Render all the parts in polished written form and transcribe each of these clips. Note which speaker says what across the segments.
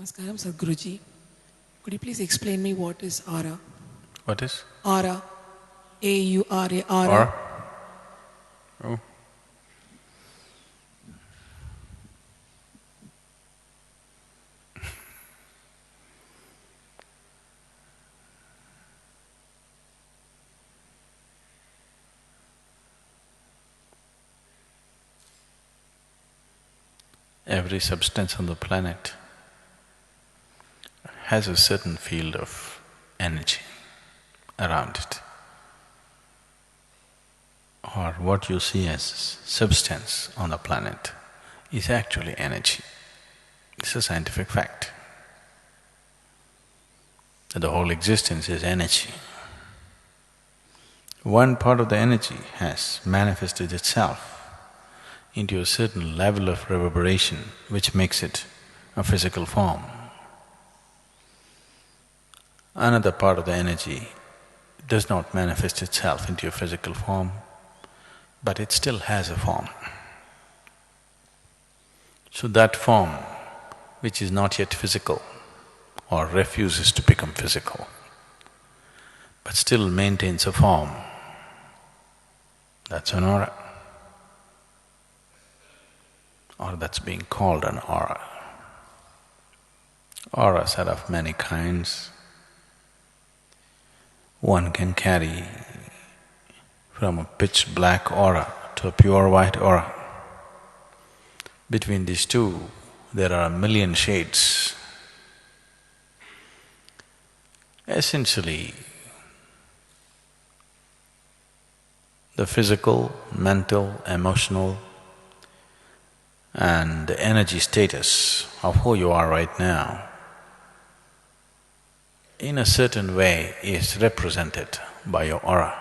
Speaker 1: Namaskaram, Sadhguruji. Could you please explain me what is aura?
Speaker 2: What is?
Speaker 1: Aura. A-U-R-A, aura.
Speaker 2: Aura? Oh. Every substance on the planet has a certain field of energy around it. Or what you see as substance on the planet is actually energy. It's a scientific fact that the whole existence is energy. One part of the energy has manifested itself into a certain level of reverberation which makes it a physical form. Another part of the energy does not manifest itself into a physical form, but it still has a form. So that form, which is not yet physical or refuses to become physical, but still maintains a form, that's an aura. Or that's being called an aura. Auras are of many kinds. One can carry from a pitch black aura to a pure white aura. Between these two, there are a million shades. Essentially, the physical, mental, emotional, and the energy status of who you are right now, in a certain way, is represented by your aura,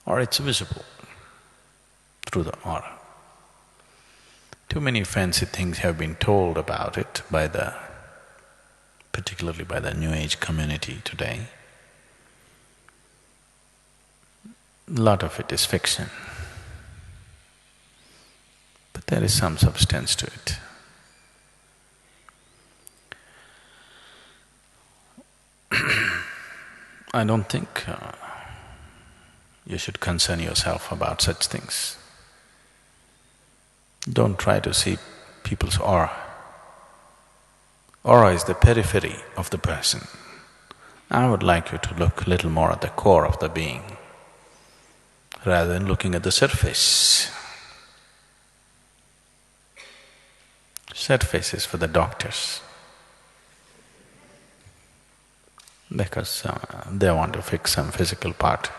Speaker 2: or it's visible through the aura. Too many fancy things have been told about it by particularly by the New Age community today. A lot of it is fiction. But there is some substance to it. I don't think you should concern yourself about such things. Don't try to see people's aura. Aura is the periphery of the person. I would like you to look a little more at the core of the being rather than looking at the surface. Surface is for the doctors, because they want to fix some physical part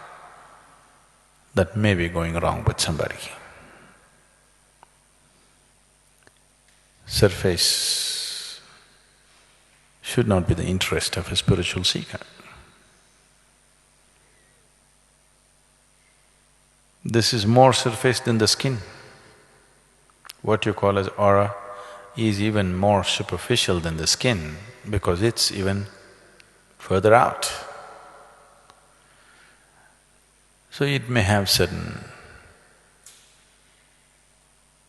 Speaker 2: that may be going wrong with somebody. Surface should not be the interest of a spiritual seeker. This is more surface than the skin. What you call as aura is even more superficial than the skin because it's even further out. So it may have certain…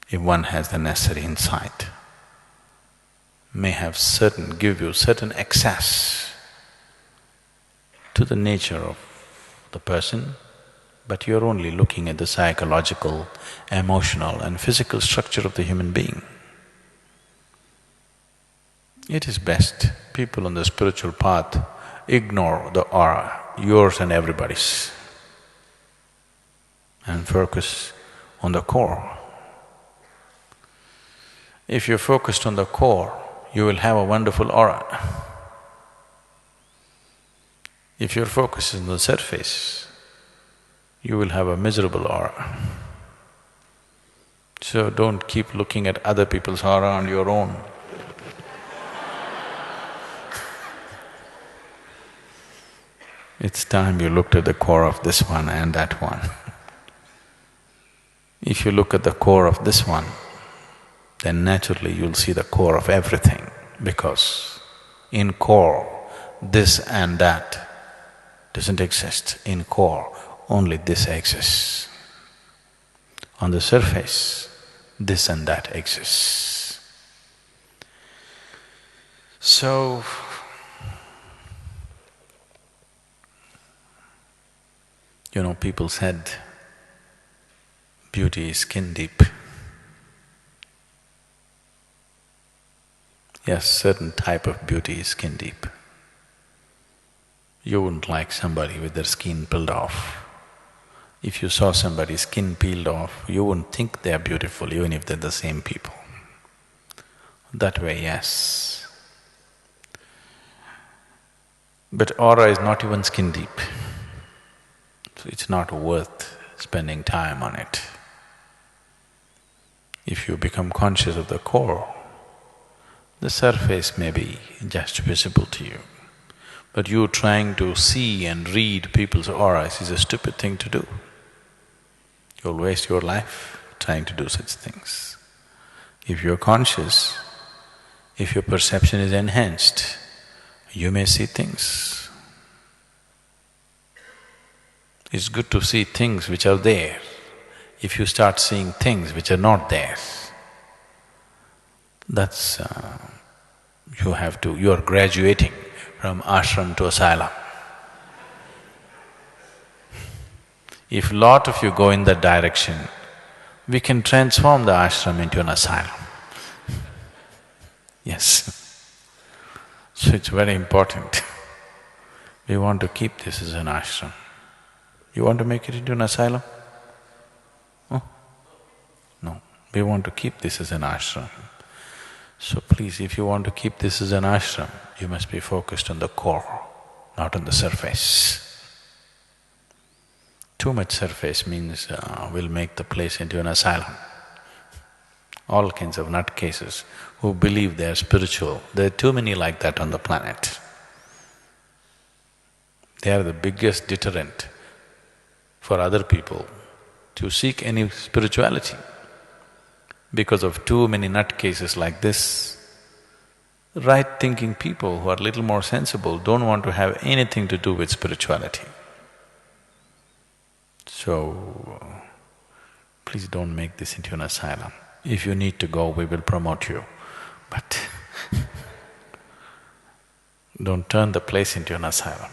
Speaker 2: if one has the necessary insight, may have certain… give you certain access to the nature of the person, but you're only looking at the psychological, emotional and physical structure of the human being. It is best people on the spiritual path ignore the aura, yours and everybody's, and focus on the core. If you're focused on the core, you will have a wonderful aura. If your focus is on the surface, you will have a miserable aura. So don't keep looking at other people's aura on your own. It's time you looked at the core of this one and that one. If you look at the core of this one, then naturally you'll see the core of everything, because in core, this and that doesn't exist. In core, only this exists. On the surface, this and that exists. So, people said beauty is skin deep. Yes, certain type of beauty is skin deep. You wouldn't like somebody with their skin peeled off. If you saw somebody's skin peeled off, you wouldn't think they're beautiful even if they're the same people. That way, yes. But aura is not even skin deep, so it's not worth spending time on it. If you become conscious of the core, the surface may be just visible to you, but you trying to see and read people's auras is a stupid thing to do. You'll waste your life trying to do such things. If you're conscious, if your perception is enhanced, you may see things. It's good to see things which are there. If you start seeing things which are not there, that's… you are graduating from ashram to asylum. If lot of you go in that direction, we can transform the ashram into an asylum. Yes. So it's very important. We want to keep this as an ashram. You want to make it into an asylum? Oh? No, we want to keep this as an ashram. So please, if you want to keep this as an ashram, you must be focused on the core, not on the surface. Too much surface means we'll make the place into an asylum. All kinds of nutcases who believe they are spiritual, there are too many like that on the planet. They are the biggest deterrent for other people to seek any spirituality. Because of too many nutcases like this, right-thinking people who are little more sensible don't want to have anything to do with spirituality. So, please don't make this into an asylum. If you need to go, we will promote you, but don't turn the place into an asylum.